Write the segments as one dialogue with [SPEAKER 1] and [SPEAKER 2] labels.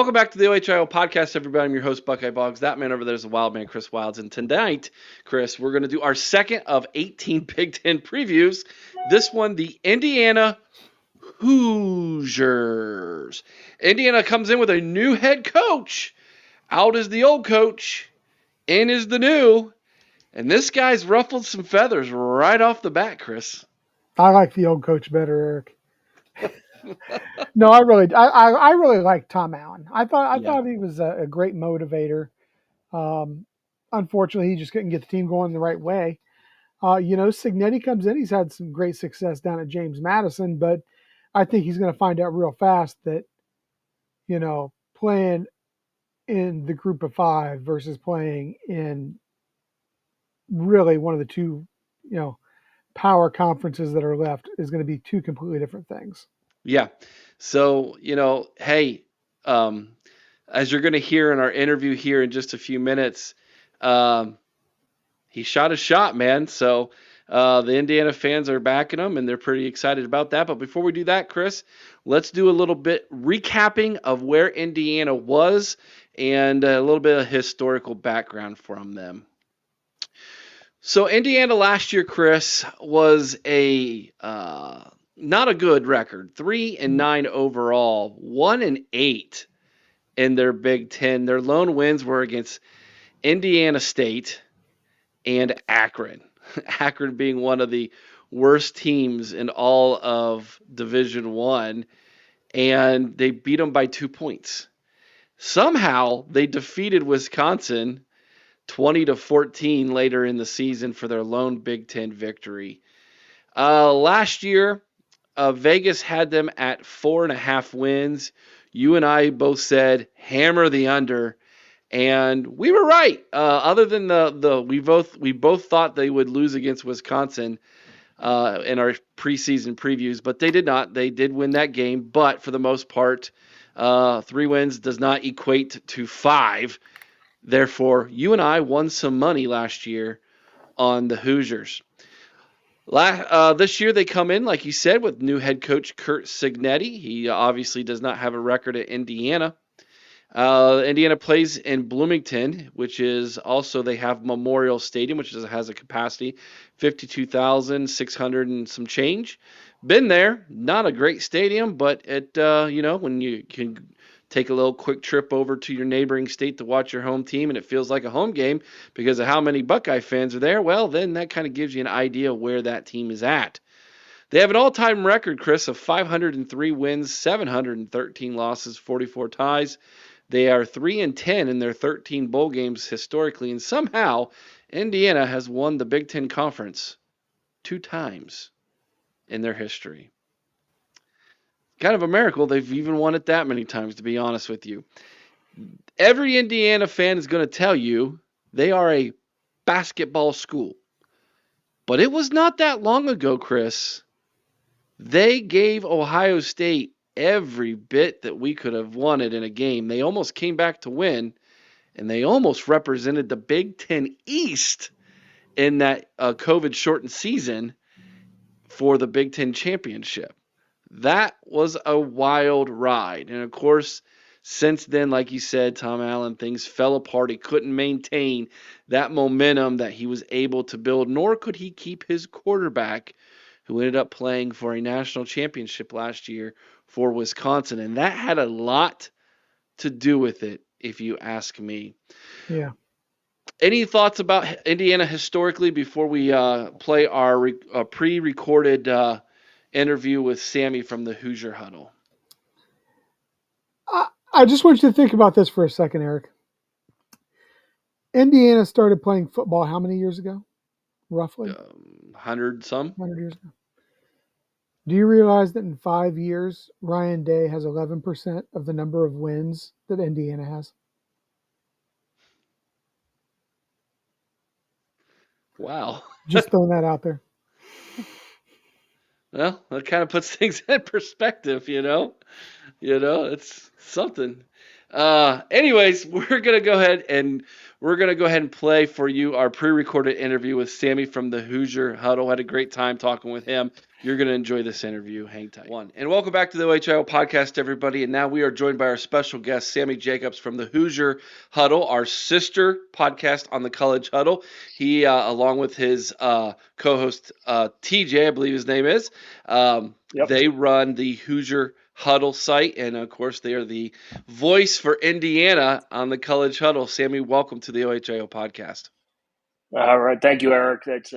[SPEAKER 1] Welcome back to the OHIO podcast, everybody. I'm your host, Buckeye Boggs. That man over there is the wild man, Chris Wilds. And tonight, Chris, we're going to do our second of 18 Big Ten previews. This one, the Indiana Hoosiers. Indiana comes in with a new head coach. Out is the old coach. In is the new. And this guy's ruffled some feathers right off the bat, Chris.
[SPEAKER 2] I like the old coach better, Eric. No, I really like Tom Allen. I thought he was a great motivator. Unfortunately, he just couldn't get the team going the right way. Signetti comes in. He's had some great success down at James Madison, but I think he's going to find out real fast that, playing in the group of five versus playing in really one of the two, power conferences that are left is going to be two completely different things.
[SPEAKER 1] Yeah. So, hey, as you're going to hear in our interview here in just a few minutes, he shot a shot, man. So the Indiana fans are backing him, and they're pretty excited about that. But before we do that, Chris, let's do a little bit recapping of where Indiana was and a little bit of historical background from them. So Indiana last year, Chris, was a not a good record. 3-9 overall, 1-8 in their Big Ten. Their lone wins were against Indiana State and Akron. Akron being one of the worst teams in all of Division I, and they beat them by 2 points. Somehow they defeated Wisconsin 20-14 later in the season for their lone Big Ten victory. Last year, Vegas had them at 4.5 wins. You and I both said hammer the under, and we were right. Other than we both thought they would lose against Wisconsin in our preseason previews, but they did not. They did win that game, but for the most part, 3 wins does not equate to 5. Therefore, you and I won some money last year on the Hoosiers. This year they come in, like you said, with new head coach Curt Cignetti. He obviously does not have a record at Indiana. Indiana plays in Bloomington, which is also, they have Memorial Stadium, which has a capacity 52,600 and some change. Been there, not a great stadium, but it when you can take a little quick trip over to your neighboring state to watch your home team, and it feels like a home game because of how many Buckeye fans are there, well, then that kind of gives you an idea where that team is at. They have an all-time record, Chris, of 503 wins, 713 losses, 44 ties. They are 3-10 in their 13 bowl games historically, and somehow Indiana has won the Big Ten Conference 2 times in their history. Kind of a miracle they've even won it that many times, to be honest with you. Every Indiana fan is going to tell you they are a basketball school. But it was not that long ago, Chris. They gave Ohio State every bit that we could have wanted in a game. They almost came back to win, and they almost represented the Big Ten East in that COVID-shortened season for the Big Ten championship. That was a wild ride. And, of course, since then, like you said, Tom Allen, things fell apart. He couldn't maintain that momentum that he was able to build, nor could he keep his quarterback, who ended up playing for a national championship last year for Wisconsin. And that had a lot to do with it, if you ask me.
[SPEAKER 2] Yeah.
[SPEAKER 1] Any thoughts about Indiana historically before we play our pre-recorded interview with Sammy from the Hoosier Huddle?
[SPEAKER 2] I just want you to think about this for a second, Eric. Indiana started playing football how many years ago, roughly?
[SPEAKER 1] 100
[SPEAKER 2] years ago. Do you realize that in 5 years, Ryan Day has 11% of the number of wins that Indiana has?
[SPEAKER 1] Wow.
[SPEAKER 2] Just throwing that out there.
[SPEAKER 1] Well, that kind of puts things in perspective, it's something. Anyways, we're going to go ahead and play for you our pre-recorded interview with Sammy from the Hoosier Huddle. Had a great time talking with him. You're going to enjoy this interview. Hang tight. And welcome back to the OHIO podcast, everybody. And now we are joined by our special guest, Sammy Jacobs from the Hoosier Huddle, our sister podcast on the College Huddle. He, along with his co-host TJ, I believe his name is, they run the Hoosier Huddle site, and of course, they are the voice for Indiana on the College Huddle. Sammy, welcome to the OHIO podcast.
[SPEAKER 3] All right. Thank you, Eric. That's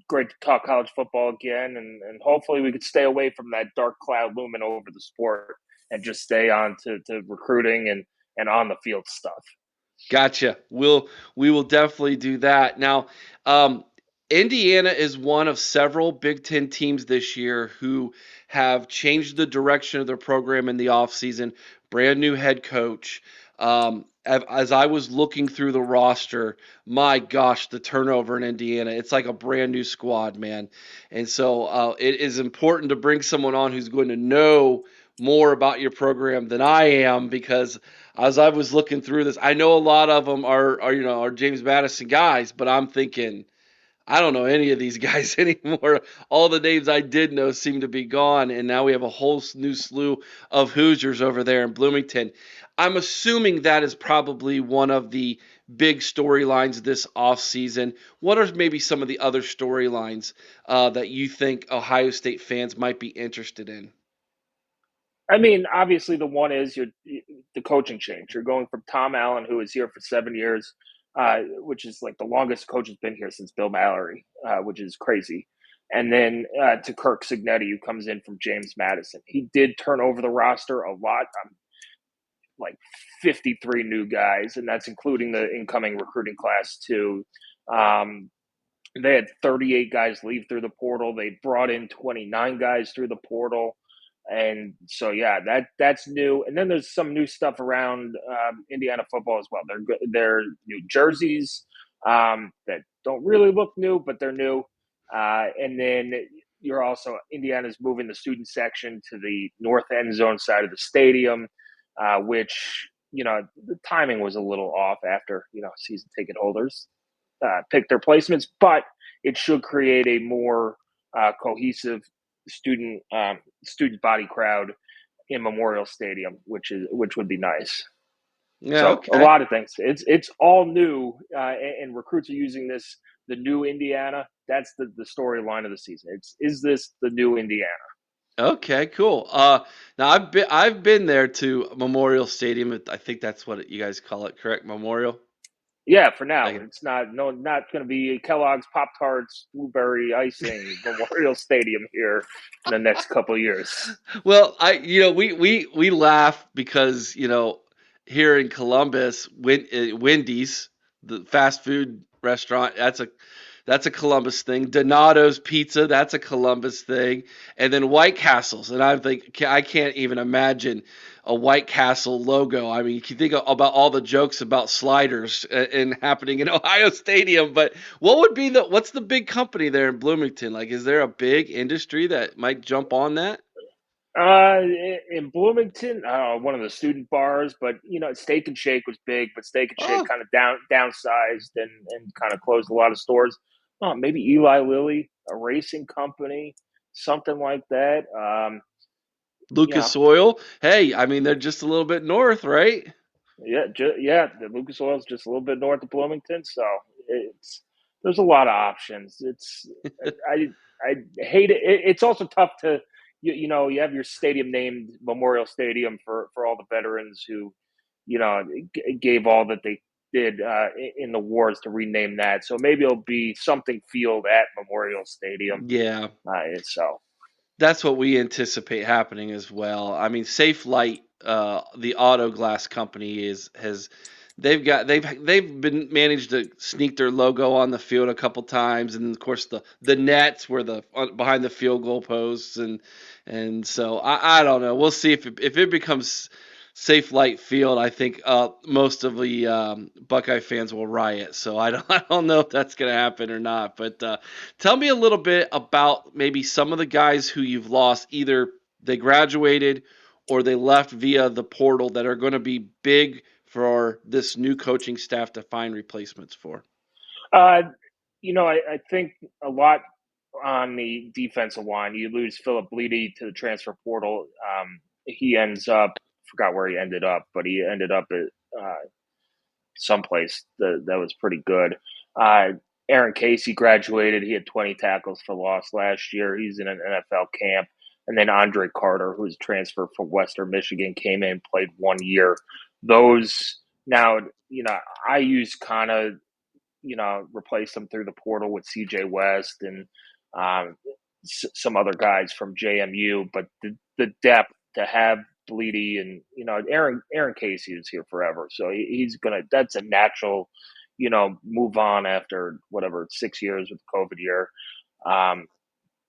[SPEAKER 3] great to talk college football again. And hopefully we could stay away from that dark cloud looming over the sport and just stay on to recruiting and on the field stuff.
[SPEAKER 1] Gotcha. We will definitely do that. Now, Indiana is one of several Big Ten teams this year who have changed the direction of their program in the offseason. Brand new head coach. As I was looking through the roster, my gosh, the turnover in Indiana, it's like a brand new squad, man. And so it is important to bring someone on who's going to know more about your program than I am, because as I was looking through this, I know a lot of them are James Madison guys, but I'm thinking, I don't know any of these guys anymore. All the names I did know seem to be gone, and now we have a whole new slew of Hoosiers over there in Bloomington. I'm assuming that is probably one of the big storylines this offseason. What are maybe some of the other storylines that you think Ohio State fans might be interested in?
[SPEAKER 3] I mean, obviously the one is the coaching change. You're going from Tom Allen, who was here for 7 years, which is like the longest coach has been here since Bill Mallory, which is crazy. And then to Kirk Cignetti, who comes in from James Madison. He did turn over the roster a lot. Like 53 new guys, and that's including the incoming recruiting class too. They had 38 guys leave through the portal. They brought in 29 guys through the portal. And so, yeah, that's new. And then there's some new stuff around Indiana football as well. They're new jerseys that don't really look new, but they're new. And then Indiana's moving the student section to the north end zone side of the stadium, which, the timing was a little off after, season ticket holders picked their placements, but it should create a more cohesive student body crowd in Memorial Stadium, which would be nice.
[SPEAKER 1] Yeah,
[SPEAKER 3] so
[SPEAKER 1] okay.
[SPEAKER 3] A lot of things. It's all new, and recruits are using the new Indiana. That's the storyline of the season. Is this the new Indiana?
[SPEAKER 1] Okay, cool. Now I've been there to Memorial Stadium. I think that's what you guys call it, correct? Memorial.
[SPEAKER 3] Yeah, for now. It's not going to be Kellogg's Pop Tarts blueberry icing Memorial Stadium here in the next couple of years.
[SPEAKER 1] Well, we laugh because here in Columbus, Wendy's, the fast food restaurant, that's a Columbus thing. Donato's Pizza, that's a Columbus thing. And then White Castles. And I can't even imagine a White Castle logo. I mean, you can think about all the jokes about sliders and happening in Ohio Stadium. But what's the big company there in Bloomington? Like, is there a big industry that might jump on that?
[SPEAKER 3] In Bloomington, one of the student bars, but Steak and Shake was big, but Steak and Shake kind of downsized and kind of closed a lot of stores. Maybe Eli Lilly, a racing company, something like that.
[SPEAKER 1] Lucas Oil. Hey, I mean, they're just a little bit north, right?
[SPEAKER 3] Yeah, the Lucas Oil is just a little bit north of Bloomington, so there's a lot of options. I hate it. It's also tough to you have your stadium named Memorial Stadium for all the veterans who gave all that they did in the wars to rename that. So maybe it'll be something field at Memorial Stadium.
[SPEAKER 1] Yeah.
[SPEAKER 3] So
[SPEAKER 1] that's what we anticipate happening as well. I mean, Safe Light, the auto glass company they've been managed to sneak their logo on the field a couple times, and of course the nets were behind the field goal posts, and so I don't know. We'll see if it becomes Safe Light Field. I think most of the Buckeye fans will riot. So I don't know if that's going to happen or not. But tell me a little bit about maybe some of the guys who you've lost. Either they graduated or they left via the portal that are going to be big for this new coaching staff to find replacements for.
[SPEAKER 3] I think a lot on the defensive line. You lose Philip Bleedy to the transfer portal. He ends up, forgot where he ended up, but he ended up at someplace that was pretty good. Aaron Casey graduated. He had 20 tackles for loss last year. He's in an NFL camp. And then Andre Carter, who's transferred from Western Michigan, came in, played 1 year. Those now, I use kind of, replace them through the portal with CJ West and some other guys from JMU. But the depth to have Bleedy and Aaron Casey is here forever, so he's gonna. That's a natural, move on after whatever 6 years with the COVID year.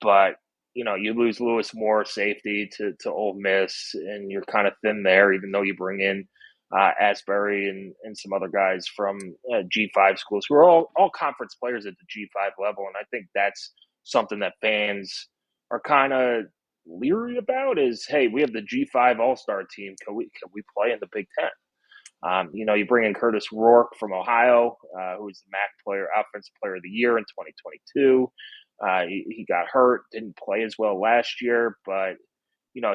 [SPEAKER 3] But you lose Lewis Moore, safety to Ole Miss, and you're kind of thin there, even though you bring in Asbury and some other guys from G5 schools who are all conference players at the G5 level. And I think that's something that fans are kind of leery about is, hey, we have the G5 All-Star team. Can we play in the Big Ten? You bring in Curtis Rourke from Ohio, who was the MAC Offensive Player of the Year in 2022. He got hurt, didn't play as well last year, but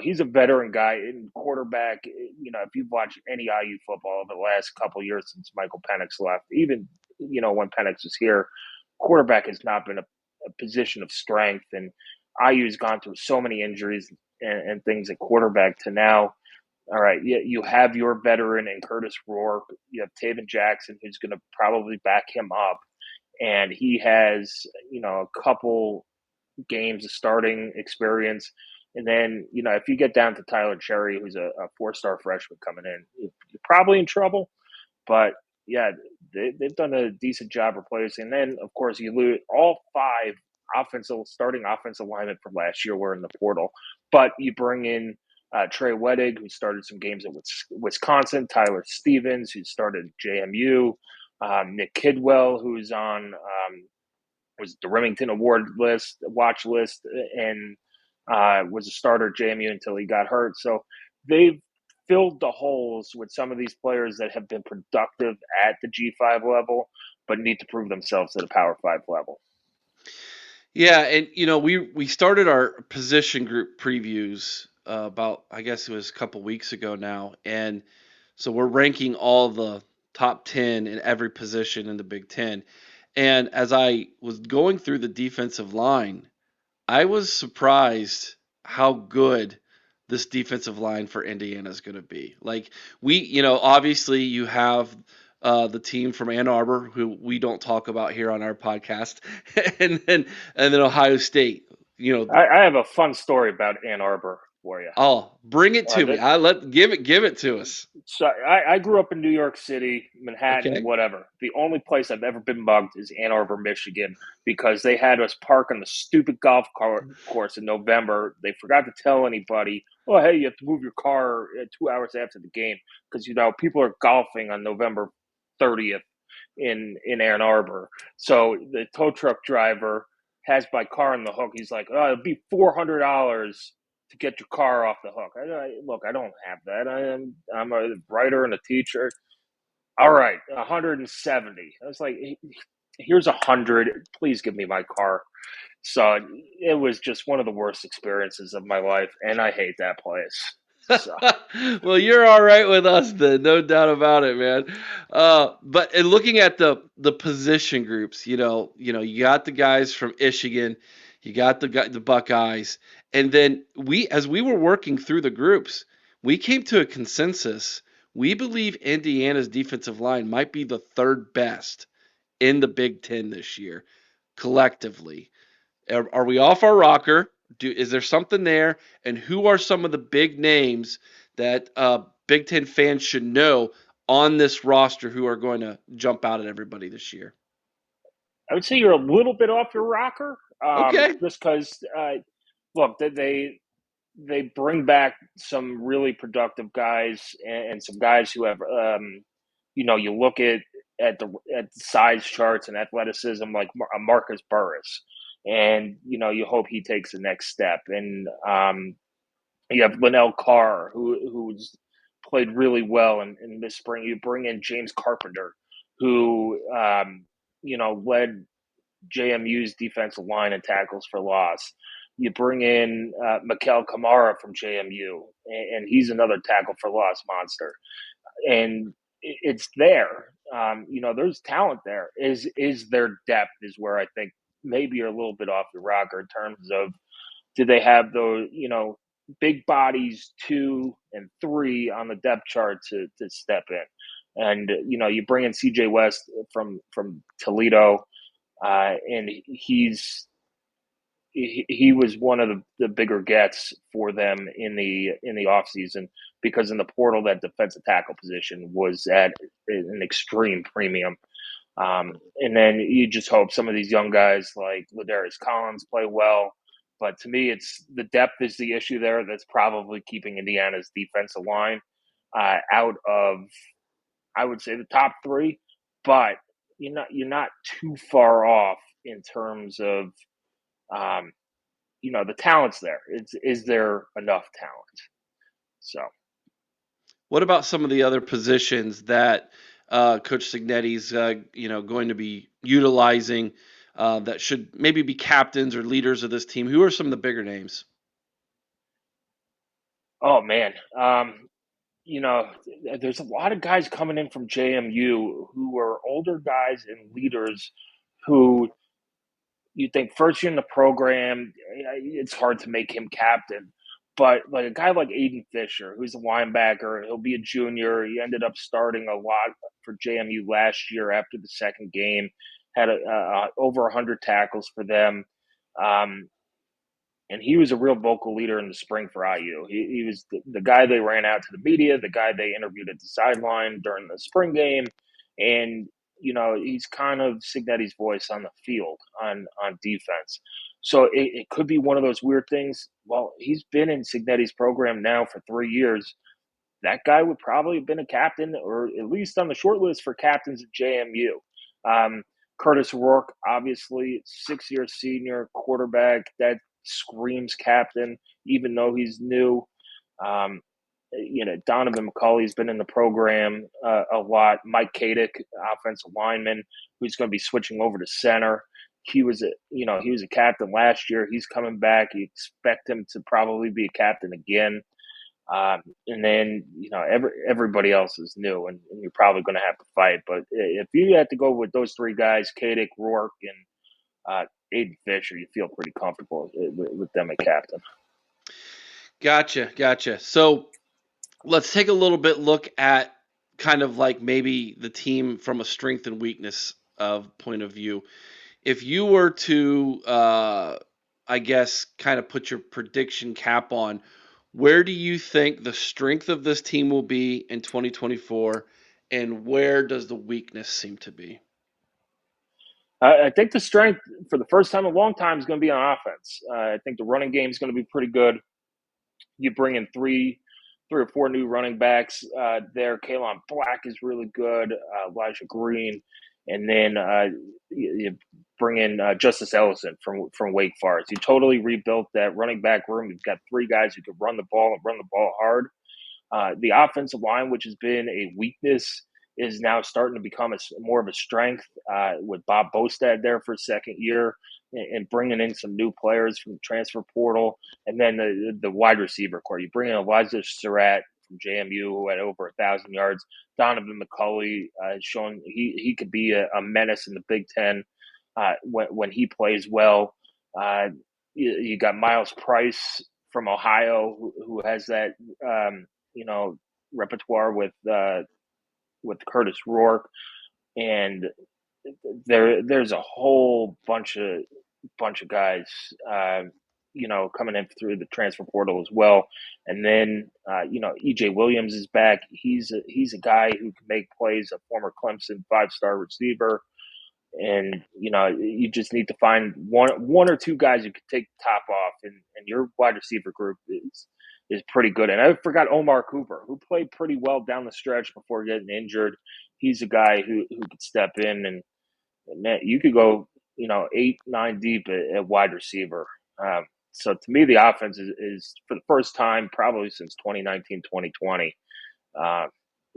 [SPEAKER 3] he's a veteran guy in quarterback. If you've watched any IU football over the last couple of years since Michael Penix left, even when Penix was here, quarterback has not been a position of strength, and IU's gone through so many injuries and things at quarterback to now. All right, you have your veteran in Curtis Rourke. You have Taven Jackson, who's going to probably back him up, and he has a couple games of starting experience. And then, if you get down to Tyler Cherry, who's a 4-star freshman coming in, you're probably in trouble. But, yeah, they've done a decent job replacing. And then, of course, you lose all 5 starting offensive linemen from last year were in the portal. But you bring in Trey Wettig, who started some games at Wisconsin, Tyler Stevens, who started JMU, Nick Kidwell, who's on was the Remington Award watch list, and was a starter at JMU until he got hurt. So they've filled the holes with some of these players that have been productive at the G5 level, but need to prove themselves at a Power 5 level.
[SPEAKER 1] Yeah, and we started our position group previews about, I guess it was a couple weeks ago now, and so we're ranking all the top 10 in every position in the Big Ten. And as I was going through the defensive line, I was surprised how good this defensive line for Indiana is going to be. Like obviously you have the team from Ann Arbor, who we don't talk about here on our podcast, and then Ohio State.
[SPEAKER 3] I have a fun story about Ann Arbor for you.
[SPEAKER 1] Oh, bring it to me. Give it to us.
[SPEAKER 3] So I grew up in New York City, Manhattan,
[SPEAKER 1] Okay.
[SPEAKER 3] whatever. The only place I've ever been mugged is Ann Arbor, Michigan, because they had us park on the stupid golf course in November. They forgot to tell anybody, oh, hey, you have to move your car 2 hours after the game because, people are golfing on November 30th in Ann Arbor. So the tow truck driver has my car on the hook. He's like, oh, it'll be $400 to get your car off the hook. Look, I don't have that. I'm a writer and a teacher. All right, 170. I was like, here's 100. Please give me my car. So it was just one of the worst experiences of my life, and I hate that place. So.
[SPEAKER 1] Well, you're all right with us then, no doubt about it, man. But in looking at the position groups, you got the guys from Michigan, you got the Buckeyes, and then as we were working through the groups, we came to a consensus. We believe Indiana's defensive line might be the 3rd best in the Big Ten this year, collectively. Are we off our rocker? Is there something there? And who are some of the big names that Big Ten fans should know on this roster who are going to jump out at everybody this year?
[SPEAKER 3] I would say you're a little bit off your rocker.
[SPEAKER 1] Okay.
[SPEAKER 3] Just because, look, they bring back some really productive guys and some guys who have, you look at the size charts and athleticism like Marcus Burris, and you hope he takes the next step. And you have Linnell Carr, who's played really well in this spring. You bring in James Carpenter, who led JMU's defensive line and tackles for loss. You bring in Mikel Kamara from JMU, and he's another tackle for loss monster. And it's there. There's talent there. Is their depth is where I think maybe you're a little bit off your rocker in terms of, do they have those big bodies 2 and 3 on the depth chart to step in? And you bring in CJ West from Toledo, and he was one of the bigger gets for them in the offseason, because in the portal that defensive tackle position was at an extreme premium. And then you just hope some of these young guys like Ladarius Collins play well. But to me, it's the depth is the issue there that's probably keeping Indiana's defensive line out of, I would say, the top 3. But you're not too far off in terms of the talent's there. Is there enough talent? So,
[SPEAKER 1] What about some of the other positions that Coach Signetti's going to be utilizing that should maybe be captains or leaders of this team? Who are some of the bigger names?
[SPEAKER 3] Oh man, there's a lot of guys coming in from JMU who are older guys and leaders who you think first year in the program, it's hard to make him captain. But like a guy like Aiden Fisher, who's a linebacker, he'll be a junior. He ended up starting a lot for JMU last year after the second game, had over 100 tackles for them. And he was a real vocal leader in the spring for IU. He was the guy they ran out to the media, the guy they interviewed at the sideline during the spring game. And, he's kind of Signetti's voice on the field on defense. So it could be one of those weird things. Well, he's been in Signetti's program now for 3 years. That guy would probably have been a captain, or at least on the short list for captains at JMU. Curtis Rourke, obviously, 6-year senior quarterback that screams captain, even though he's new. Donovan McCulley's been in the program a lot. Mike Kadick, offensive lineman, who's going to be switching over to center. He was a captain last year. He's coming back. You expect him to probably be a captain again. And then everybody else is new, and you're probably going to have to fight. But if you had to go with those 3 guys, Kadick, Rourke, and Aiden Fisher, you feel pretty comfortable with them at captain.
[SPEAKER 1] Gotcha. So let's take a little bit look at kind of like maybe the team from a strength and weakness of point of view. If you were to, I guess, kind of put your prediction cap on, where do you think the strength of this team will be in 2024, and where does the weakness seem to be?
[SPEAKER 3] I think the strength for the first time in a long time is going to be on offense. I think the running game is going to be pretty good. You bring in three or four new running backs there. Kalon Black is really good. Elijah Green, and then you bring in Justice Ellison from Wake Forest. You totally rebuilt that running back room. You've got 3 guys who can run the ball and run the ball hard. The offensive line, which has been a weakness, is now starting to become more of a strength with Bob Bostad there for a second year and bringing in some new players from the transfer portal. And then the wide receiver core. You bring in Elijah Surratt from JMU, who had over 1,000 yards. Donovan McCulley has shown he could be a menace in the Big Ten when he plays well. You got Miles Price from Ohio, who has that repertoire with Curtis Rourke, and there's a whole bunch of guys coming in through the transfer portal as well. And then EJ Williams is back. He's a guy who can make plays, a former Clemson 5-star receiver. And you just need to find one or two guys who can take the top off, and your wide receiver group is pretty good. And I forgot Omar Cooper, who played pretty well down the stretch before getting injured. He's a guy who could step in, and man, you could go 8, 9 deep at wide receiver. So to me, the offense is for the first time probably since 2019, 2020.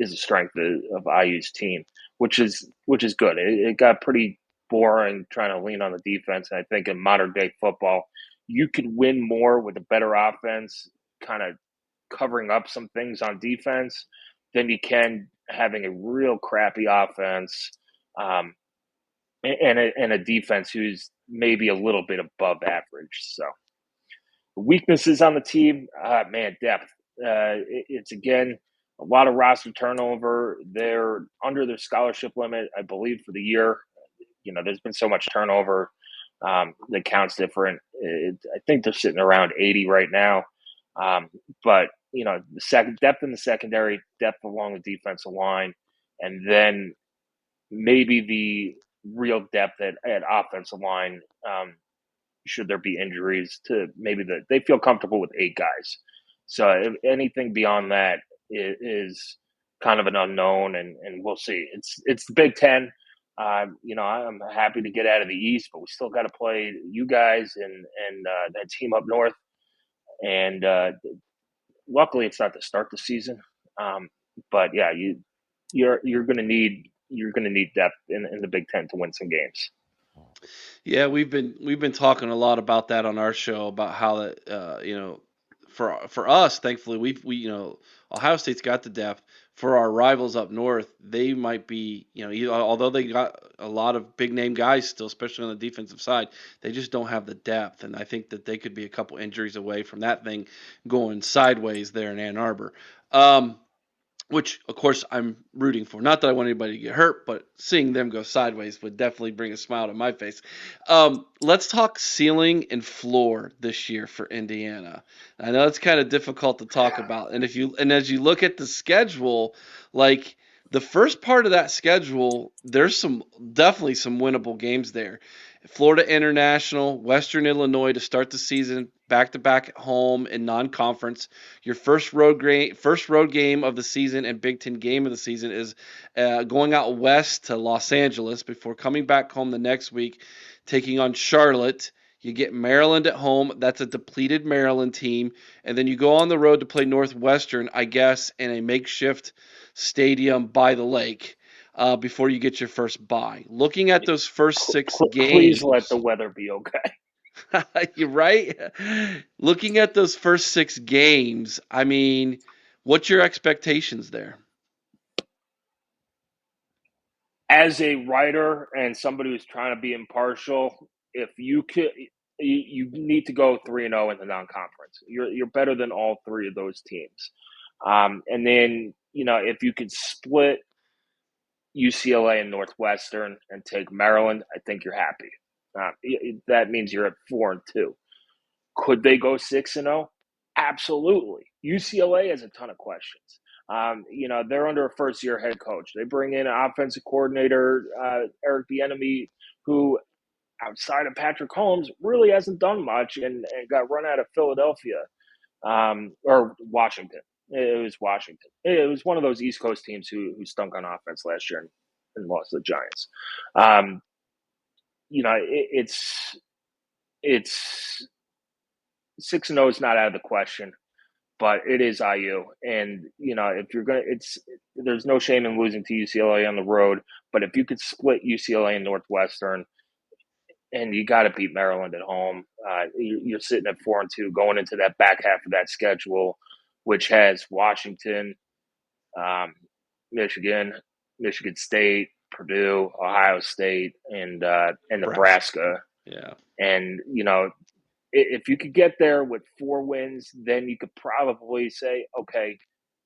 [SPEAKER 3] Is the strength of IU's team, which is good. It got pretty boring trying to lean on the defense. And I think in modern day football, you could win more with a better offense, kind of covering up some things on defense, than you can having a real crappy offense, and a defense who's maybe a little bit above average. So weaknesses on the team, man, depth. It's again a lot of roster turnover. They're under their scholarship limit, I believe, for the year. There's been so much turnover. The count's different. I think they're sitting around 80 right now. But the second depth in the secondary, depth along the defensive line, and then maybe the real depth at offensive line. Should there be injuries to maybe they feel comfortable with 8 guys. So if anything beyond that is kind of an unknown, and we'll see. It's the Big Ten. I'm happy to get out of the East, but we still got to play you guys and that team up north. And luckily, it's not to start the season. But yeah, you're going to need depth in the Big Ten to win some games.
[SPEAKER 1] Yeah, we've been talking a lot about that on our show, about how that for us, thankfully we Ohio State's got the depth. For our rivals up north, they might be, although they got a lot of big name guys still, especially on the defensive side, they just don't have the depth, and I think that they could be a couple injuries away from that thing going sideways there in Ann Arbor. Which, of course, I'm rooting for. Not that I want anybody to get hurt, but seeing them go sideways would definitely bring a smile to my face. Let's talk ceiling and floor this year for Indiana. I know it's kind of difficult to talk about, and as you look at the schedule, like the first part of that schedule, there's definitely some winnable games there. Florida International, Western Illinois to start the season, back-to-back at home in non-conference. Your first road game of the season and Big Ten game of the season is going out west to Los Angeles before coming back home the next week, taking on Charlotte. You get Maryland at home. That's a depleted Maryland team. And then you go on the road to play Northwestern, I guess, in a makeshift stadium by the lake. Before you get your first bye. Looking at those first 6 games.
[SPEAKER 3] Please let the weather be okay.
[SPEAKER 1] You're right. Looking at those first 6 games, I mean, what's your expectations there?
[SPEAKER 3] As a writer and somebody who's trying to be impartial, if you could, you need to go 3-0 in the non-conference. You're better than all 3 of those teams. And then, if you could split UCLA and Northwestern and take Maryland, I think you're happy. That means you're at 4-2. Could they go 6-0? Absolutely. UCLA has a ton of questions. They're under a first-year head coach. They bring in an offensive coordinator, Eric Bieniemy, who, outside of Patrick Holmes, really hasn't done much and got run out of Philadelphia or Washington. It was Washington. It was one of those East Coast teams who stunk on offense last year and lost to the Giants. It's 6-0 is not out of the question, but it is IU. And if you're gonna, there's no shame in losing to UCLA on the road. But if you could split UCLA and Northwestern, and you got to beat Maryland at home, you're sitting at 4-2 going into that back half of that schedule, which has Washington, Michigan State, Purdue, Ohio State, and Nebraska.
[SPEAKER 1] Yeah.
[SPEAKER 3] And, if you could get there with 4 wins, then you could probably say, okay,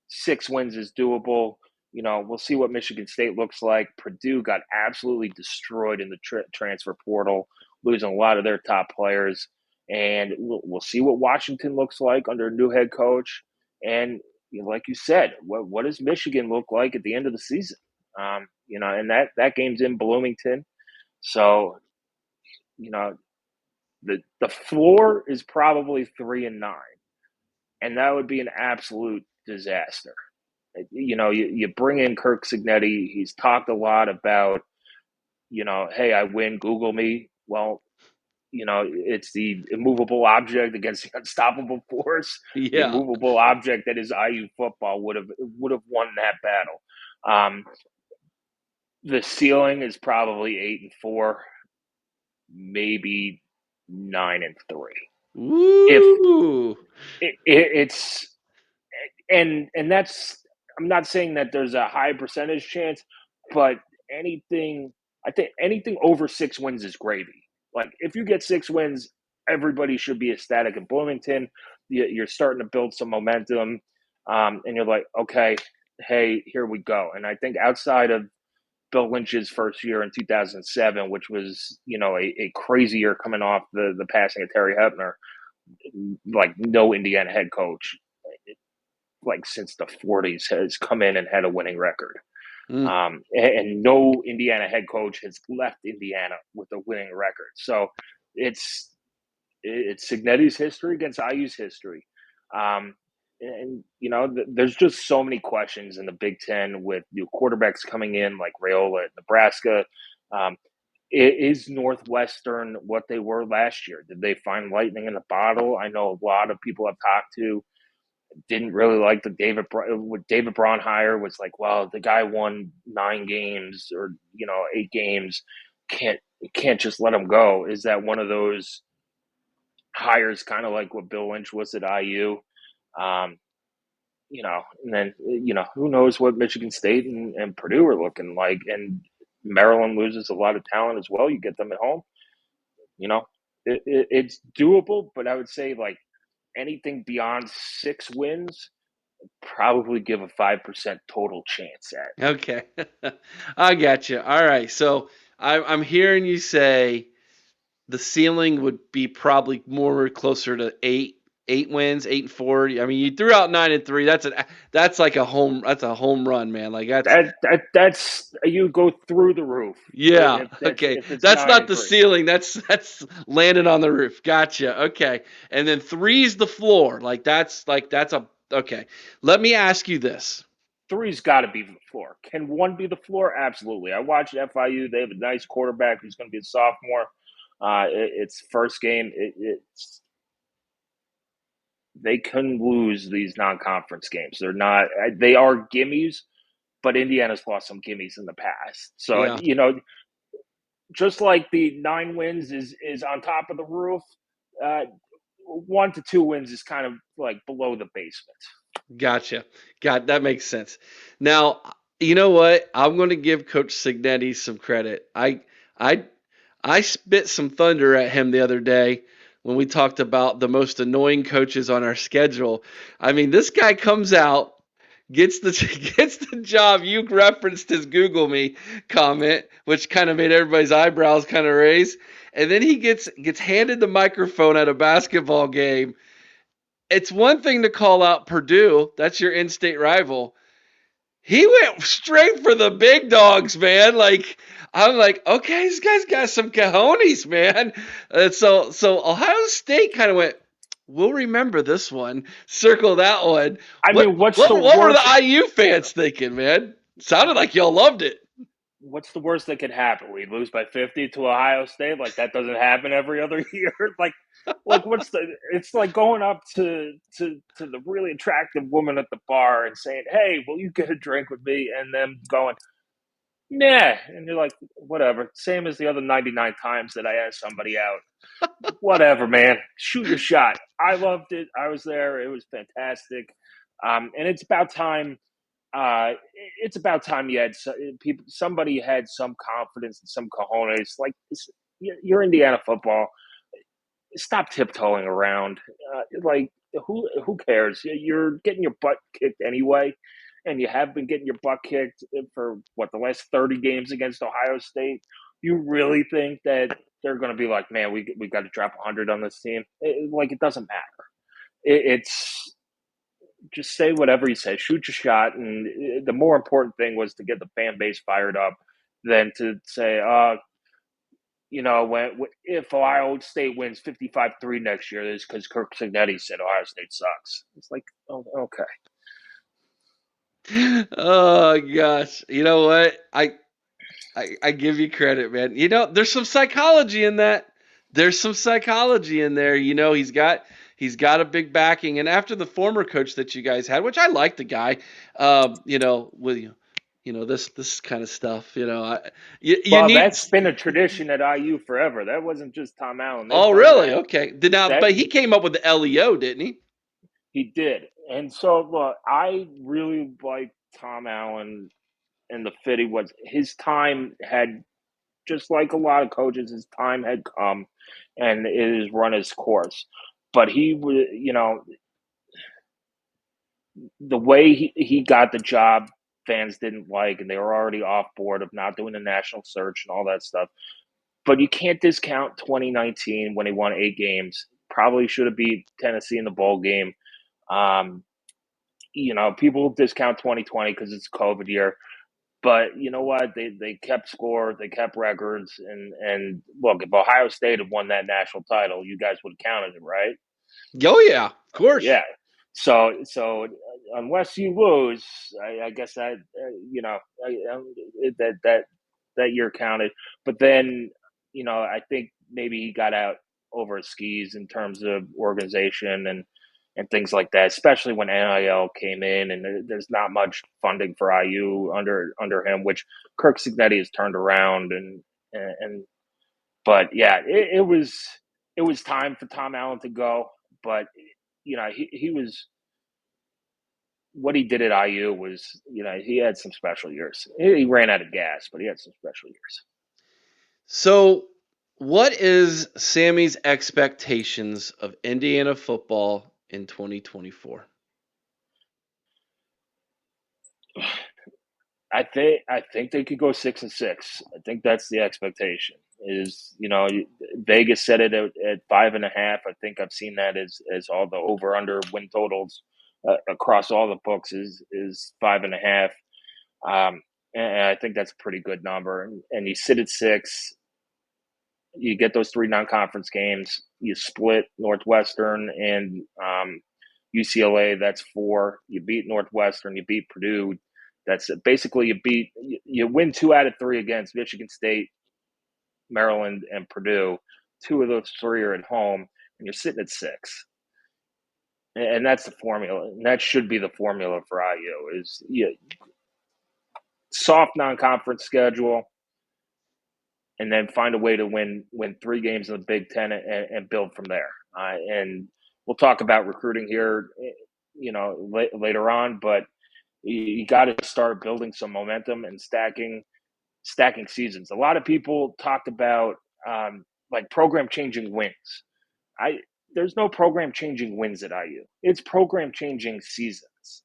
[SPEAKER 3] 6 wins is doable. We'll see what Michigan State looks like. Purdue got absolutely destroyed in the transfer portal, losing a lot of their top players. And we'll see what Washington looks like under a new head coach. And like you said, what does Michigan look like at the end of the season? And that game's in Bloomington. So, the floor is probably 3-9, and that would be an absolute disaster. You bring in Kirk Cignetti. He's talked a lot about, hey, I win, Google me. Well, it's the immovable object against the unstoppable force.
[SPEAKER 1] Yeah.
[SPEAKER 3] The immovable object that is IU football would have won that battle. The ceiling is probably 8-4. maybe 9-3.
[SPEAKER 1] Woo!
[SPEAKER 3] It's and that's, I'm not saying that there's a high percentage chance, but anything I think anything over 6 wins is gravy. Like if you get 6 wins, everybody should be ecstatic in Bloomington. You're starting to build some momentum, and you're like, okay, hey, here we go. And I think outside of Bill Lynch's first year in 2007, which was a crazy year coming off the passing of Terry Hepner, like no Indiana head coach like since the 40s has come in and had a winning record. And no Indiana head coach has left Indiana with a winning record. So it's Signetti's history against IU's history. There's just so many questions in the Big Ten with new quarterbacks coming in like Raiola at Nebraska. Is Northwestern what they were last year? Did they find lightning in the bottle? I know a lot of people I've talked to didn't really like what David Braunhire was like. Well, the guy won 9 games or 8 games. Can't just let him go. Is that one of those hires, kind of like what Bill Lynch was at IU? And then who knows what Michigan State and Purdue are looking like, and Maryland loses a lot of talent as well. You get them at home. It's doable, but I would say like anything beyond 6 wins, probably give a 5% total chance at.
[SPEAKER 1] Okay. I got you. All right. So I'm hearing you say the ceiling would be probably more closer to 8 wins, 8-4. I mean, you threw out 9-3. That's like a home run, man. Like
[SPEAKER 3] that's you go through the roof.
[SPEAKER 1] Yeah. Okay. That's not the
[SPEAKER 3] 9-3.
[SPEAKER 1] ceiling. That's landing on the roof. Gotcha. Okay. And then 3's the floor. That's a okay. Let me ask you this.
[SPEAKER 3] 3's got to be the floor. Can 1 be the floor? Absolutely. I watched FIU. They have a nice quarterback who's going to be a sophomore. It's first game. They couldn't lose these non-conference games. They are gimmies, but Indiana's lost some gimmies in the past. So,
[SPEAKER 1] Yeah.
[SPEAKER 3] Just like the 9 wins is on top of the roof, 1 to 2 wins is kind of like below the basement.
[SPEAKER 1] Gotcha. That makes sense. Now, you know what? I'm going to give Coach Signetti some credit. I spit some thunder at him the other day when we talked about the most annoying coaches on our schedule. I mean, this guy comes out, gets the job. You referenced his Google Me comment, which kind of made everybody's eyebrows kind of raise. And then he gets handed the microphone at a basketball game. It's one thing to call out Purdue. That's your in-state rival. He went straight for the big dogs, man. I'm like, okay, this guy's got some cojones, man. So Ohio State kind of went, we'll remember this one. Circle that one.
[SPEAKER 3] What
[SPEAKER 1] were the IU fans thinking, man? Sounded like y'all loved it.
[SPEAKER 3] What's the worst that could happen? We lose by 50 to Ohio State? Like that doesn't happen every other year. Like it's like going up to the really attractive woman at the bar and saying, "Hey, will you get a drink with me?" And them going, "Nah." And you're like, whatever. Same as the other 99 times that I asked somebody out. Whatever, man. Shoot your shot. I loved it. I was there. It was fantastic. And it's about time. You had somebody had some confidence and some cojones. Like you're Indiana football. Stop tiptoeing around. Who cares? You're getting your butt kicked anyway, and you have been getting your butt kicked for the last 30 games against Ohio State. You really think that they're going to be like, man, we got to drop 100 on this team? It doesn't matter. It's just say whatever you say, shoot your shot, and the more important thing was to get the fan base fired up than to say, if Ohio State wins 55-3 next year, it's because Kirk Signetti said Ohio State sucks. It's like, oh, okay.
[SPEAKER 1] Oh gosh, you know what? I give you credit, man. There's some psychology in that. There's some psychology in there. He's got a big backing, and after the former coach that you guys had, which I like the guy, this kind of stuff. You
[SPEAKER 3] Well,
[SPEAKER 1] need.
[SPEAKER 3] that's been a tradition at IU forever. That wasn't just Tom Allen. They've
[SPEAKER 1] Oh,
[SPEAKER 3] done
[SPEAKER 1] really?
[SPEAKER 3] that.
[SPEAKER 1] Okay.
[SPEAKER 3] That
[SPEAKER 1] But he came up with the LEO, didn't he?
[SPEAKER 3] he did. And so, look, I really like Tom Allen and the fit he was. His time had, just like a lot of coaches, his time had come, and it has run its course. But he was, the way he got the job, fans didn't like, and they were already off board of not doing the national search and all that stuff. But you can't discount 2019 when he won 8 games. Probably should have beat Tennessee in the bowl game. Um, people discount 2020 because it's a COVID year. But you know what? They kept score, they kept records, and look, if Ohio State had won that national title, you guys would have counted it, right?
[SPEAKER 1] Oh yeah, of course.
[SPEAKER 3] Yeah. So unless you lose, I guess that that year counted. But then I think maybe he got out over his skis in terms of organization and things like that, especially when NIL came in and there's not much funding for IU under him, which Kirk Cignetti has turned around and but yeah, it was time for Tom Allen to go, but he was what he did at IU was he had some special years. He ran out of gas, but he had some special years.
[SPEAKER 1] So, what is Sammy's expectations of Indiana football in 2024?
[SPEAKER 3] I think they could go 6-6. I think that's the expectation. Is Vegas set it at 5.5. I think I've seen that as all the over under win totals across all the books is 5.5. And I think that's a pretty good number. And you sit at 6. You get those 3 non-conference games. You split Northwestern and UCLA. That's 4. You beat Northwestern. You beat Purdue. That's basically you win 2 out of 3 against Michigan State, Maryland, and Purdue. 2 of those 3 are at home, and you're sitting at 6. And that's the formula. And that should be the formula for IU is soft non-conference schedule, and then find a way to win 3 games in the Big Ten and build from there. And we'll talk about recruiting here, later on, but you got to start building some momentum and stacking seasons. A lot of people talked about like program changing wins. There's no program changing wins at IU. It's program changing seasons.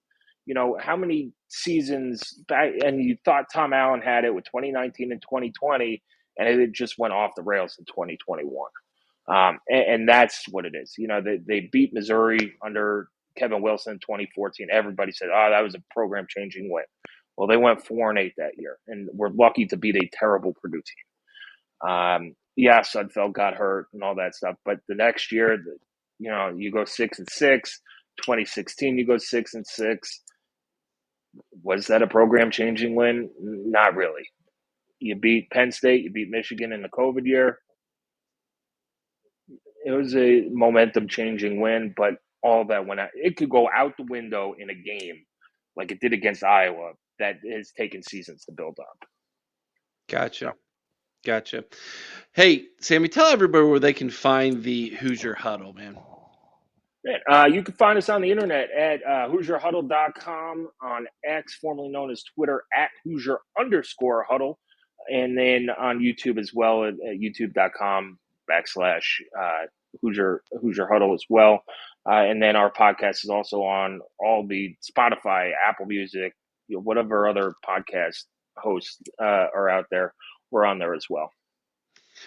[SPEAKER 3] How many seasons back? And you thought Tom Allen had it with 2019 and 2020, and it just went off the rails in 2021. And that's what it is. They beat Missouri under Kevin Wilson in 2014. Everybody said, "Oh, that was a program-changing win." Well, they went 4-8 that year, and we're lucky to beat a terrible Purdue team. Yeah, Sudfeld got hurt and all that stuff, but the next year, you go 6-6. 2016, you go 6-6. Was that a program-changing win? Not really. You beat Penn State, you beat Michigan in the COVID year. It was a momentum changing win, but all that went out. It could go out the window in a game like it did against Iowa that has taken seasons to build up.
[SPEAKER 1] Gotcha. Hey, Sammy, tell everybody where they can find the Hoosier Huddle, man.
[SPEAKER 3] You can find us on the internet at HoosierHuddle.com, on X, formerly known as Twitter, at Hoosier_Huddle, and then on YouTube as well at YouTube.com / Hoosier Huddle as well. And then our podcast is also on all the Spotify, Apple Music, whatever other podcast hosts are out there. We're on there as well.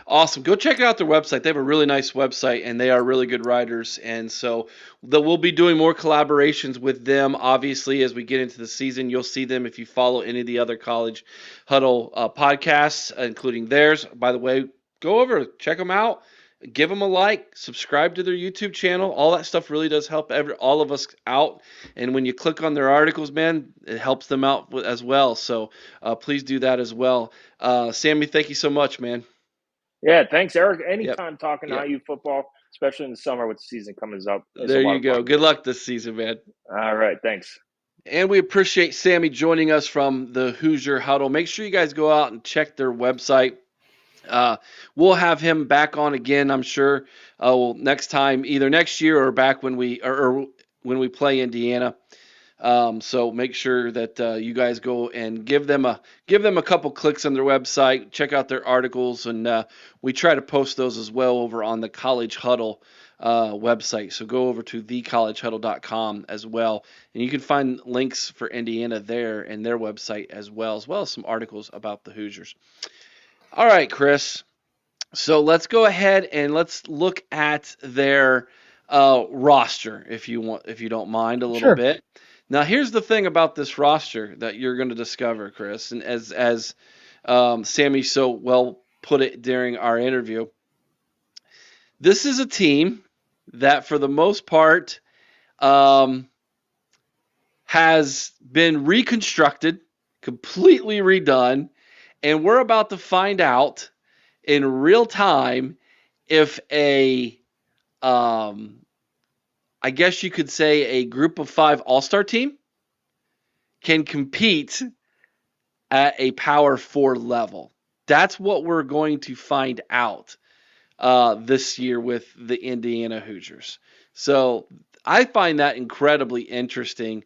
[SPEAKER 1] Awesome. Go check out their website. They have a really nice website, and they are really good writers. And so we'll be doing more collaborations with them. Obviously, as we get into the season, you'll see them if you follow any of the other College Huddle podcasts, including theirs. By the way, go over, check them out. Give them a like, subscribe to their YouTube channel. All that stuff really does help all of us out. And when you click on their articles, man, it helps them out as well. So please do that as well. Sammy, thank you so much, man.
[SPEAKER 3] Yeah, thanks, Eric. Anytime talking
[SPEAKER 1] Yep.
[SPEAKER 3] IU football, especially in the summer with the season coming up.
[SPEAKER 1] There you go. Good luck this season, man.
[SPEAKER 3] All right, thanks.
[SPEAKER 1] And we appreciate Sammy joining us from the Hoosier Huddle. Make sure you guys go out and check their website. We'll have him back on again, I'm sure. Next time, either next year or back when or when we play Indiana. So make sure that you guys go and give them a couple clicks on their website. Check out their articles, and we try to post those as well over on the College Huddle website. So go over to thecollegehuddle.com as well, and you can find links for Indiana there and their website as well as some articles about the Hoosiers. All right, Chris. So let's go ahead and let's look at their roster, if you don't mind, a little
[SPEAKER 2] Sure.
[SPEAKER 1] bit. Now, here's the thing about this roster that you're going to discover, Chris, and as Sammy so well put it during our interview, this is a team that, for the most part, has been reconstructed, completely redone, and we're about to find out in real time if I guess you could say a group of 5 all-star team can compete at a power 4 level. That's what we're going to find out this year with the Indiana Hoosiers. So I find that incredibly interesting.